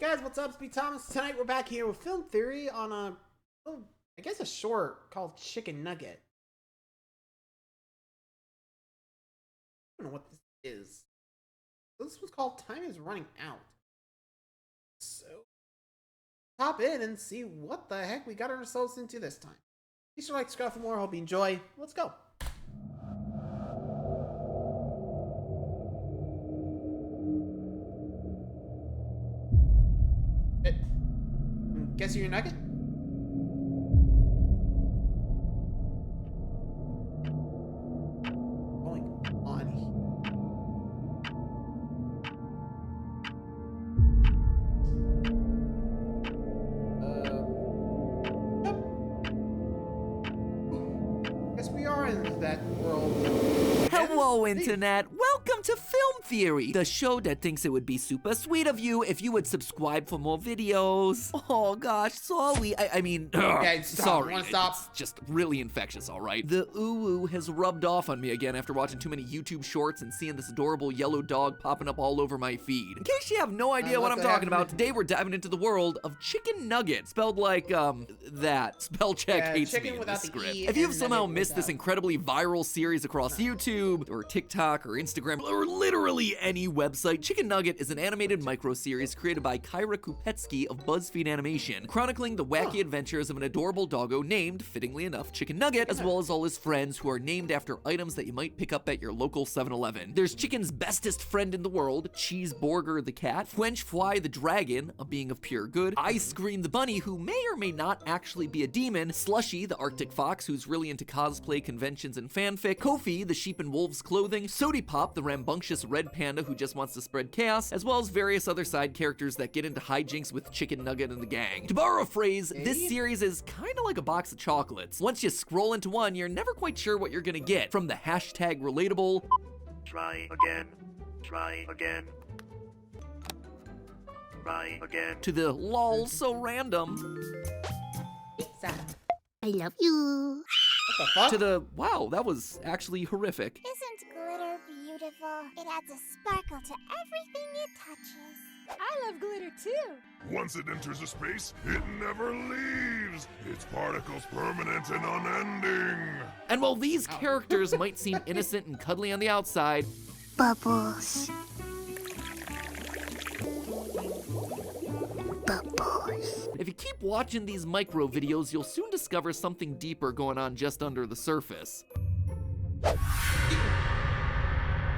guys, what's up? It's me, Thomas. Tonight we're back here with Film Theory on I guess a short called Chikn Nugget. I don't know what this is. This was called Time is Running Out. So, hop in and see what the heck we got ourselves into this time. Be sure to like, subscribe for more. Hope you enjoy. Let's go. Guessing your nugget? Going on here. Yep. Guess we are in that world. Hello, Internet. Welcome to Film Theory, the show that thinks it would be super sweet of you if you would subscribe for more videos. Oh gosh, sorry. I mean, Okay, stop. sorry. Wanna stop? It's just really infectious, all right? The ooh has rubbed off on me again after watching too many YouTube shorts and seeing this adorable yellow dog popping up all over my feed. In case you have no idea what I'm talking about, today we're diving into the world of Chikn Nugget, spelled like that. Spell check hates me in this script. If you've somehow missed this incredibly viral series across YouTube or TikTok or Instagram or literally any website, Chikn Nugget is an animated micro-series created by Kyra Kupetsky of BuzzFeed Animation, chronicling the wacky adventures of an adorable doggo named, fittingly enough, Chikn Nugget, as well as all his friends who are named after items that you might pick up at your local 7-Eleven. There's Chicken's bestest friend in the world, Cheeseburger the cat, French Fly the dragon, a being of pure good, Ice Cream the bunny, who may or may not actually be a demon, Slushy the Arctic fox, who's really into cosplay conventions and fanfic, Kofi the sheep and wolves clothing, Sody Pop the rambunctious red panda who just wants to spread chaos, as well as various other side characters that get into hijinks with Chikn Nugget and the gang. To borrow a phrase, this series is kinda like a box of chocolates. Once you scroll into one, you're never quite sure what you're gonna get, from the hashtag relatable, try again, to the lol so random, I love you. What the fuck? to the wow, that was actually horrific. Isn't glitter beautiful? It adds a sparkle to everything it touches. I love glitter too. Once it enters a space, it never leaves. Its particles permanent and unending. And while these characters might seem innocent and cuddly on the outside, Bubbles. Bubbles. if you keep watching these micro videos, you'll soon discover something deeper going on just under the surface.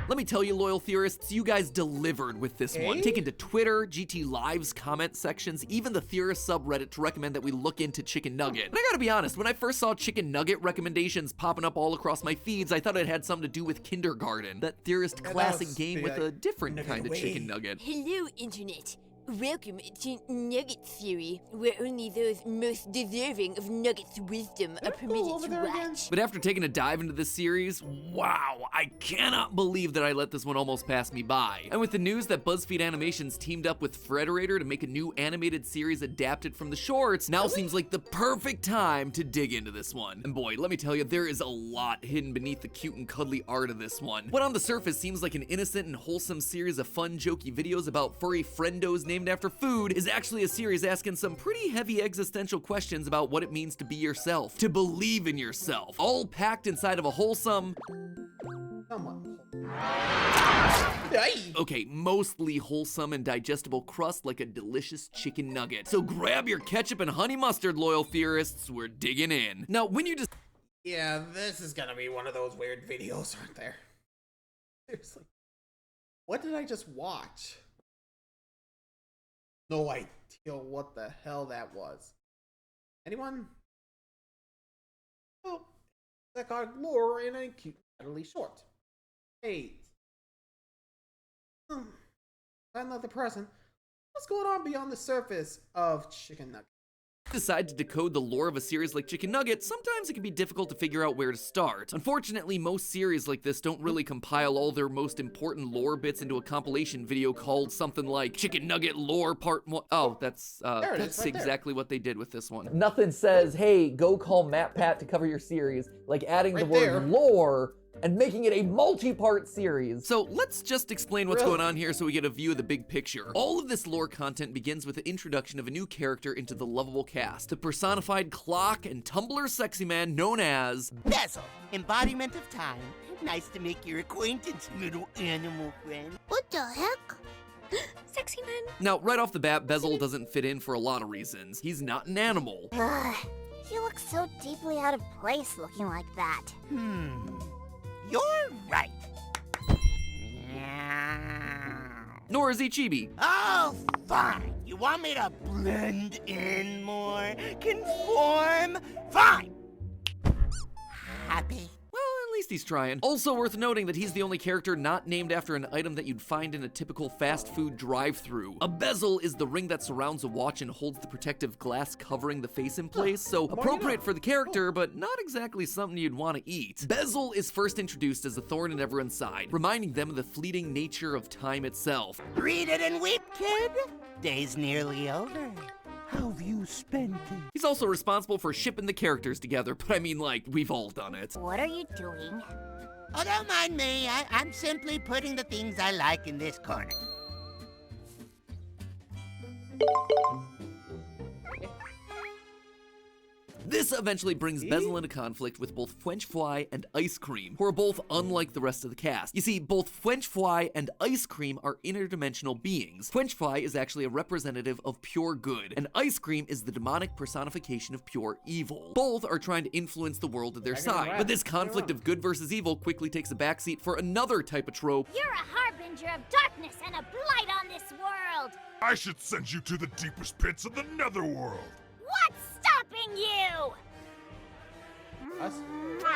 Let me tell you, loyal theorists, you guys delivered with this one. Taken to Twitter, GT Live's comment sections, even the theorist subreddit to recommend that we look into Chikn Nugget. And I gotta be honest, when I first saw Chikn Nugget recommendations popping up all across my feeds, I thought it had something to do with kindergarten, that theorist classic game with a different kind of Chikn Nugget. Hello, Internet. Welcome to Nugget Theory, where only those most deserving of Nugget's wisdom are permitted to watch. But after taking a dive into this series, wow, I cannot believe that I let this one almost pass me by. And with the news that BuzzFeed Animations teamed up with Frederator to make a new animated series adapted from the shorts, now seems like the perfect time to dig into this one. And boy, let me tell you, there is a lot hidden beneath the cute and cuddly art of this one. What on the surface seems like an innocent and wholesome series of fun, jokey videos about furry friendos named after food is actually a series asking some pretty heavy existential questions about what it means to be yourself, to believe in yourself, all packed inside of a wholesome, okay, mostly wholesome and digestible crust like a delicious chicken nugget. So grab your ketchup and honey mustard, loyal theorists, we're digging in. Now, when you just... Yeah, this is gonna be one of those weird videos, aren't there? Seriously. What did I just watch? No idea what the hell that was. Anyone? Oh, that got lore in a cute, cuddly short. 8. I'm not the present. What's going on beyond the surface of Chikn Nugget? decide to decode the lore of a series like Chikn Nugget, sometimes it can be difficult to figure out where to start. Unfortunately, most series like this don't really compile all their most important lore bits into a compilation video called something like Chikn Nugget Lore Part 1. Oh, that's exactly what they did with this one. Nothing says, hey, go call MatPat to cover your series, like adding the word lore and making it a multi-part series. So let's just explain what's Really? going on here so we get a view of the big picture. All of this lore content begins with the introduction of a new character into the lovable cast, the personified clock and tumbler sexy man known as Bezel, embodiment of time. Nice to make your acquaintance, little animal friend. What the heck? Sexy man. Now, right off the bat, Bezel doesn't fit in for a lot of reasons. He's not an animal. Ugh, he looks so deeply out of place looking like that. You're right. Nor is he chibi. Oh, fine. You want me to blend in more? Conform? Fine. Happy? Well, at least he's trying. Also worth noting that he's the only character not named after an item that you'd find in a typical fast food drive-thru. A bezel is the ring that surrounds a watch and holds the protective glass covering the face in place, so appropriate for the character, but not exactly something you'd want to eat. Bezel is first introduced as a thorn in everyone's side, reminding them of the fleeting nature of time itself. Read it and weep, kid. Day's nearly over. How have you spent it? He's also responsible for shipping the characters together, but I mean, like, we've all done it. What are you doing? Oh, don't mind me. I'm simply putting the things I like in this corner. This eventually brings Bezel into conflict with both French Fly and Ice Cream, who are both unlike the rest of the cast. You see, both French Fly and Ice Cream are interdimensional beings. French Fly is actually a representative of pure good, and Ice Cream is the demonic personification of pure evil. Both are trying to influence the world at their side, but this conflict of good versus evil quickly takes a backseat for another type of trope. You're a harbinger of darkness and a blight on this world. I should send you to the deepest pits of the netherworld. What's stopping you?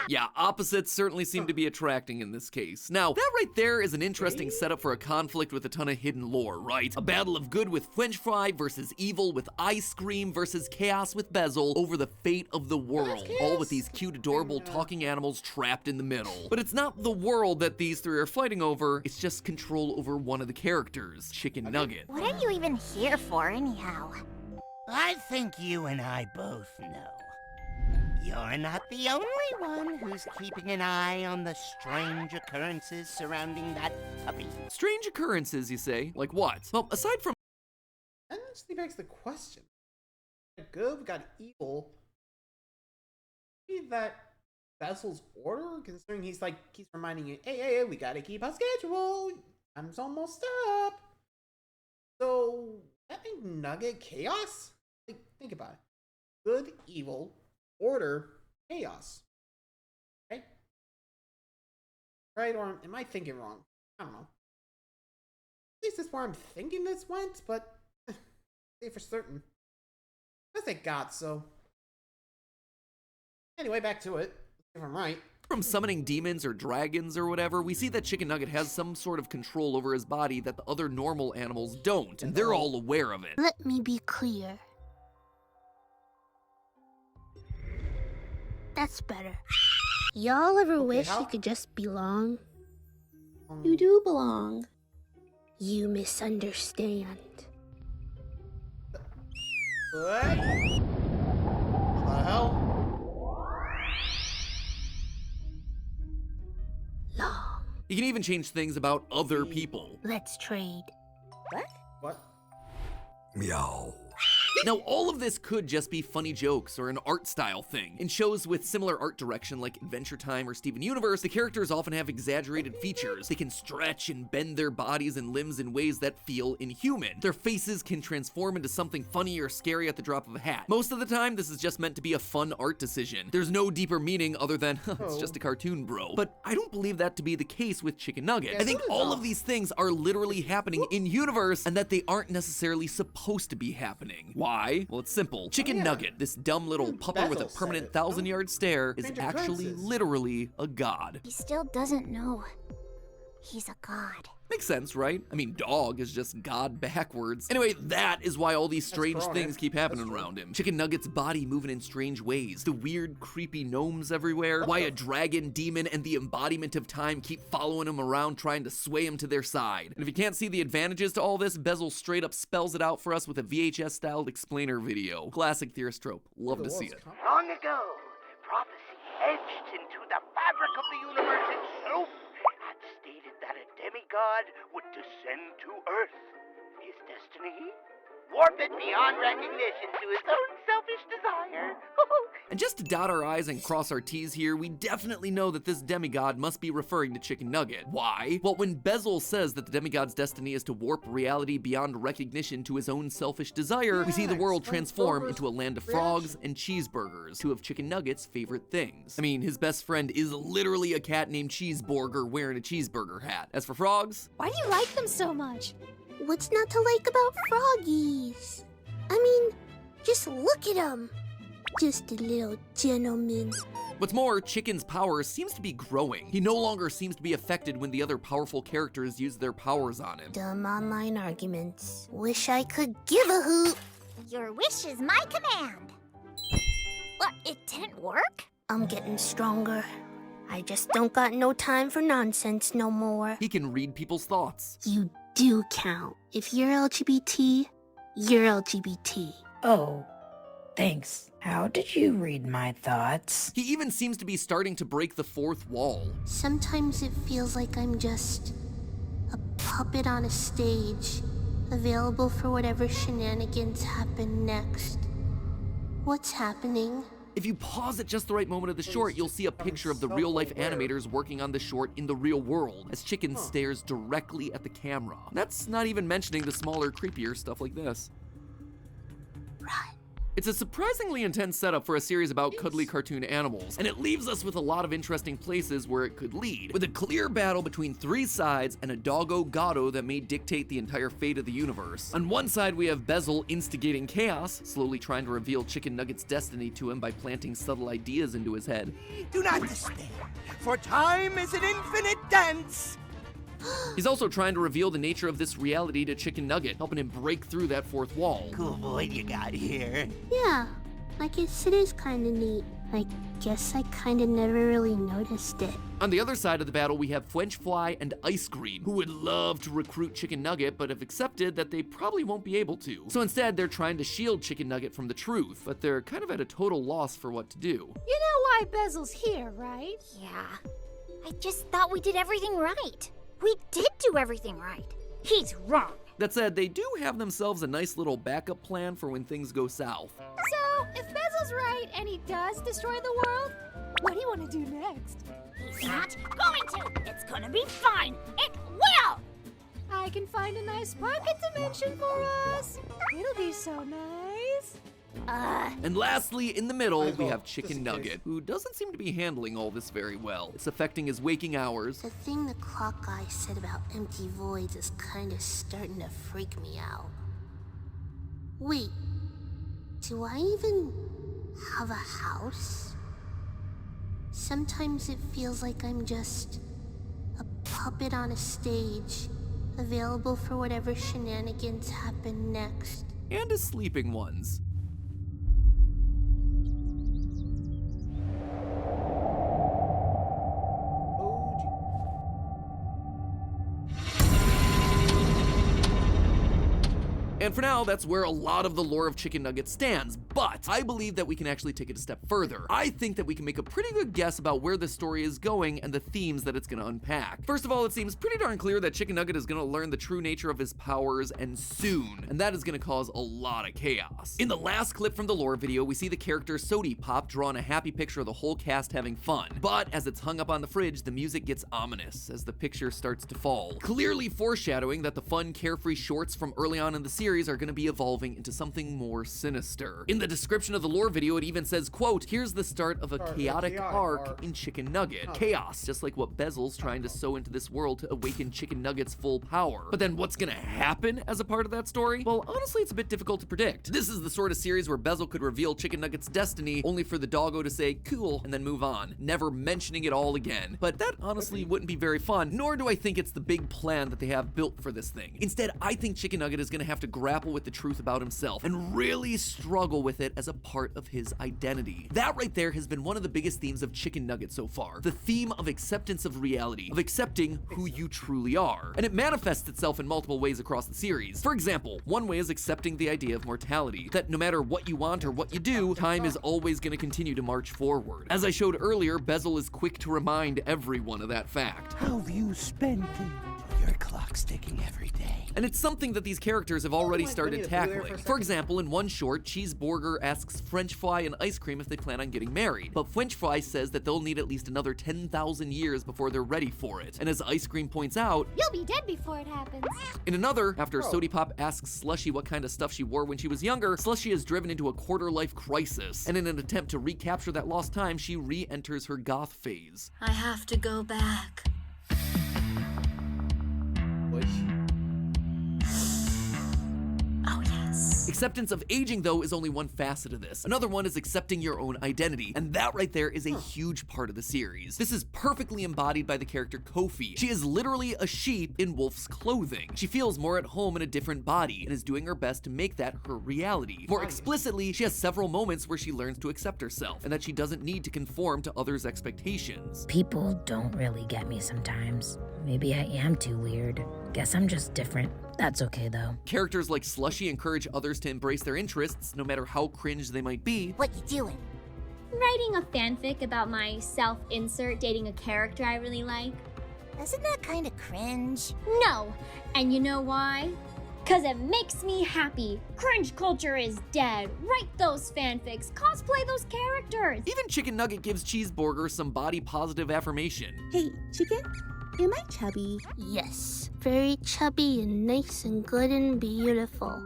Yeah, opposites certainly seem to be attracting in this case. Now, that right there is an interesting setup for a conflict with a ton of hidden lore, right? A battle of good with French Fry versus evil with Ice Cream versus chaos with Bezel over the fate of the world, all with these cute, adorable talking animals trapped in the middle. But it's not the world that these three are fighting over, it's just control over one of the characters, Chikn Nugget. What are you even here for, anyhow? I think you and I both know. You're not the only one who's keeping an eye on the strange occurrences surrounding that puppy. Strange occurrences, you say? Like what? Well, aside from And that just begs the question. We got good, we got evil. Maybe that Bezel's order, considering he's reminding you, hey, we gotta keep our schedule. Time's almost up. So, that make Nugget chaos? Like, think about it. Good, evil, order, chaos. Right? Right? Or am I thinking wrong? I don't know. At least that's where I'm thinking this went, but say for certain. I think God, so. Anyway, back to it. If I'm right. From summoning demons or dragons or whatever, we see that Chikn Nugget has some sort of control over his body that the other normal animals don't, and they're all aware of it. Let me be clear. That's better. Y'all ever wish how- you could just belong? You do belong. You misunderstand. What? What the hell? Long. You can even change things about other people. Let's trade. What? Meow. Now, all of this could just be funny jokes or an art style thing. In shows with similar art direction like Adventure Time or Steven Universe, the characters often have exaggerated features. They can stretch and bend their bodies and limbs in ways that feel inhuman. Their faces can transform into something funny or scary at the drop of a hat. Most of the time, this is just meant to be a fun art decision. There's no deeper meaning other than, it's just a cartoon, bro. But I don't believe that to be the case with Chikn Nugget. Yeah, I think so does all not. of these things are literally happening in universe and that they aren't necessarily supposed to be happening. Why? Well, it's simple. Chikn yeah. Nugget, this dumb little pupper with a Bezel said permanent it. 1,000-yard stare, is Stranger actually Princes. literally a god. He still doesn't know. He's a god. Makes sense, right? I mean, dog is just god backwards. Anyway, that is why all these strange correct. things keep happening That's true. around him. Chikn Nugget's body moving in strange ways, the weird, creepy gnomes everywhere, why a dragon, demon, and the embodiment of time keep following him around trying to sway him to their side. And if you can't see the advantages to all this, Bezel straight up spells it out for us with a VHS-styled explainer video. Classic theorist trope. Love to see it. Long ago, prophecy edged into the fabric of the universe itself, had stated that a demigod would descend to Earth. His destiny? Warp it beyond recognition to his own selfish desire. And just to dot our I's and cross our T's here, we definitely know that this demigod must be referring to Chikn Nugget. Why? Well, when Bezel says that the demigod's destiny is to warp reality beyond recognition to his own selfish desire, we see the world transform into a land of frogs and cheeseburgers, two of Chikn Nugget's favorite things. I mean, his best friend is literally a cat named Cheeseburger wearing a cheeseburger hat. As for frogs, Why do you like them so much? What's not to like about froggies? I mean, just look at him. Just a little gentleman. what's more, Chikn's power seems to be growing. He no longer seems to be affected when the other powerful characters use their powers on him. Dumb online arguments. Wish I could give a hoot. Your wish is my command. What, it didn't work? I'm getting stronger. I just don't got no time for nonsense no more. He can read people's thoughts. You do count. If you're LGBT, you're LGBT. Oh, thanks. How did you read my thoughts? He even seems to be starting to break the fourth wall. Sometimes it feels like I'm just a puppet on a stage, available for whatever shenanigans happen next. What's happening? If you pause at just the right moment of the short, you'll see a picture of the real-life animators working on the short in the real world, as Chikn stares directly at the camera. That's not even mentioning the smaller, creepier stuff like this. It's a surprisingly intense setup for a series about cuddly cartoon animals, and it leaves us with a lot of interesting places where it could lead, with a clear battle between three sides and a doggo Gato that may dictate the entire fate of the universe. On one side, we have Bezel instigating chaos, slowly trying to reveal Chikn Nugget's destiny to him by planting subtle ideas into his head. Do not despair, for time is an infinite dance. He's also trying to reveal the nature of this reality to Chikn Nugget, helping him break through that fourth wall. Cool boy you got here. Yeah, I guess it is kinda neat. I guess I kinda never really noticed it. On the other side of the battle, we have French Fly and Ice Cream, who would love to recruit Chikn Nugget, but have accepted that they probably won't be able to. So instead, they're trying to shield Chikn Nugget from the truth, but they're kind of at a total loss for what to do. You know why Bezel's here, right? Yeah. I just thought we did everything right. We did do everything right. He's wrong. That said, they do have themselves a nice little backup plan for when things go south. So, if Bezel's right and he does destroy the world, what do you want to do next? He's not going to. It's gonna be fine. It will. I can find a nice pocket dimension for us. It'll be so nice. And lastly, in the middle, we have Chikn Nugget, who doesn't seem to be handling all this very well. It's affecting his waking hours. The thing the clock guy said about empty voids is kinda starting to freak me out. Wait, do I even have a house? Sometimes it feels like I'm just a puppet on a stage, available for whatever shenanigans happen next. And his sleeping ones. And for now, that's where a lot of the lore of Chikn Nugget stands, but I believe that we can actually take it a step further. I think that we can make a pretty good guess about where this story is going and the themes that it's gonna unpack. First of all, it seems pretty darn clear that Chikn Nugget is gonna learn the true nature of his powers, and soon, and that is gonna cause a lot of chaos. In the last clip from the lore video, we see the character Sody Pop drawing a happy picture of the whole cast having fun, but as it's hung up on the fridge, the music gets ominous as the picture starts to fall, clearly foreshadowing that the fun, carefree shorts from early on in the series are going to be evolving into something more sinister. In the description of the lore video, it even says, quote, "Here's the start of a chaotic arc in Chikn Nugget." Chaos, just like what Bezel's trying to sow into this world to awaken Chikn Nugget's full power. But then what's gonna happen as a part of that story? Well, honestly, it's a bit difficult to predict. This is the sort of series where Bezel could reveal Chikn Nugget's destiny only for the doggo to say, cool, and then move on, never mentioning it all again. But that honestly wouldn't be very fun, nor do I think it's the big plan that they have built for this thing. Instead, I think Chikn Nugget is gonna have to grapple with the truth about himself and really struggle with it as a part of his identity. That right there has been one of the biggest themes of Chikn Nugget so far. The theme of acceptance of reality, of accepting who you truly are. And it manifests itself in multiple ways across the series. For example, one way is accepting the idea of mortality, that no matter what you want or what you do, time is always going to continue to march forward. As I showed earlier, Bezel is quick to remind everyone of that fact. How have you spent your clock's ticking every day? And it's something that these characters have already started tackling. For example, in one short, Cheeseburger asks French Fry and Ice Cream if they plan on getting married. But French Fry says that they'll need at least another 10,000 years before they're ready for it. And as Ice Cream points out, You'll be dead before it happens. in another, after Sody Pop asks Slushy what kind of stuff she wore when she was younger, Slushy is driven into a quarter-life crisis. And in an attempt to recapture that lost time, she re-enters her goth phase. I have to go back. Oh, yes. Acceptance of aging, though, is only one facet of this. Another one is accepting your own identity, and that right there is a huge part of the series. This is perfectly embodied by the character Kofi. She is literally a sheep in wolf's clothing. She feels more at home in a different body and is doing her best to make that her reality. More explicitly, she has several moments where she learns to accept herself and that she doesn't need to conform to others' expectations. People don't really get me sometimes. Maybe I am too weird. Guess I'm just different. That's okay though. Characters like Slushy encourage others to embrace their interests, no matter how cringe they might be. What you doing? Writing a fanfic about my self-insert dating a character I really like. Isn't that kind of cringe? No, and you know why? 'Cause it makes me happy. Cringe culture is dead. Write those fanfics, cosplay those characters. Even Chikn Nugget gives Cheeseburger some body-positive affirmation. Hey, Chicken, am I chubby? Yes, very chubby and nice and good and beautiful.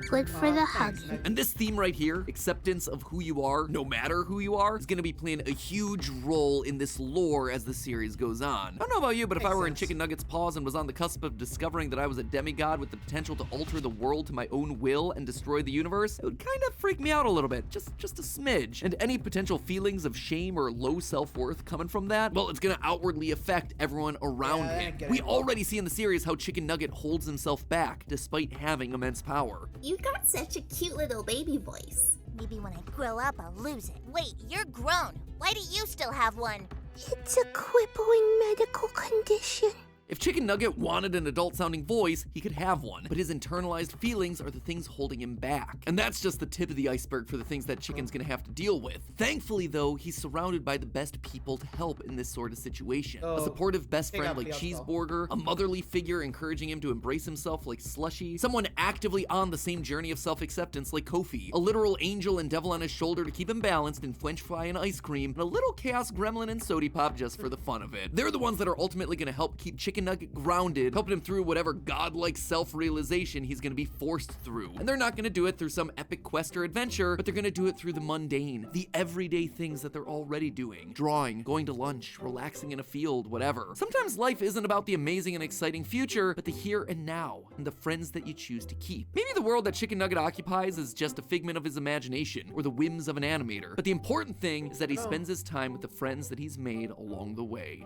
Good for the hugging. And this theme right here, acceptance of who you are, no matter who you are, is gonna be playing a huge role in this lore as the series goes on. I don't know about you, but if I were in Chikn Nugget's paws and was on the cusp of discovering that I was a demigod with the potential to alter the world to my own will and destroy the universe, it would kind of freak me out a little bit, just a smidge. And any potential feelings of shame or low self-worth coming from that, well, it's gonna outwardly affect everyone around him. We already see in the series how Chikn Nugget holds himself back, despite having immense power. You got such a cute little baby voice. Maybe when I grow up, I'll lose it. Wait, you're grown. Why do you still have one? It's a crippling medical condition. If Chikn Nugget wanted an adult-sounding voice, he could have one, but his internalized feelings are the things holding him back. And that's just the tip of the iceberg for the things that Chicken's gonna have to deal with. Thankfully, though, he's surrounded by the best people to help in this sort of situation. A supportive best friend like Cheeseburger, a motherly figure encouraging him to embrace himself like Slushy, someone actively on the same journey of self-acceptance like Kofi, a literal angel and devil on his shoulder to keep him balanced in French Fry and Ice Cream, and a little chaos gremlin and Sody Pop just for the fun of it. They're the ones that are ultimately gonna help keep Chikn Nugget grounded, helping him through whatever godlike self-realization he's gonna be forced through. And they're not gonna do it through some epic quest or adventure, but they're gonna do it through the mundane, the everyday things that they're already doing. Drawing, going to lunch, relaxing in a field, whatever. Sometimes life isn't about the amazing and exciting future, but the here and now, and the friends that you choose to keep. Maybe the world that Chikn Nugget occupies is just a figment of his imagination, or the whims of an animator. But the important thing is that he spends his time with the friends that he's made along the way.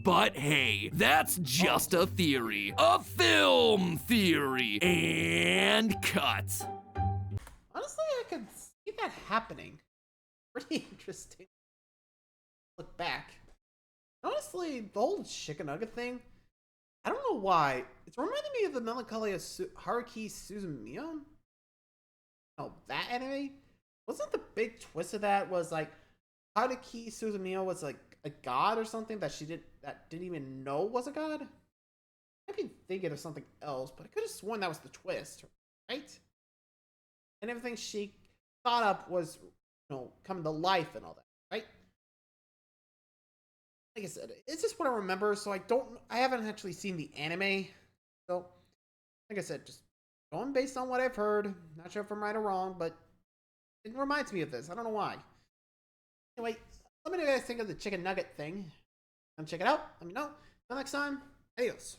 But hey, that's just a theory. A film theory. And cut. Honestly, I could see that happening. Pretty interesting. Look back. Honestly, the whole Chikn Nugget thing, I don't know why. It's reminding me of the Melancholy of Haruki Suzumiya. Oh, that anime? Wasn't the big twist of that was like Haruki Suzumiya was like a god or something that didn't even know was a god? I've been thinking of something else, but I could have sworn that was the twist, right? And everything she thought up was, coming to life and all that, right? Like I said, it's just what I remember, so I haven't actually seen the anime. So, like I said, just going based on what I've heard. Not sure if I'm right or wrong, but it reminds me of this. I don't know why. Anyway, let me know what you guys think of the Chikn Nugget thing. Come check it out. Let me know. Until next time, adios.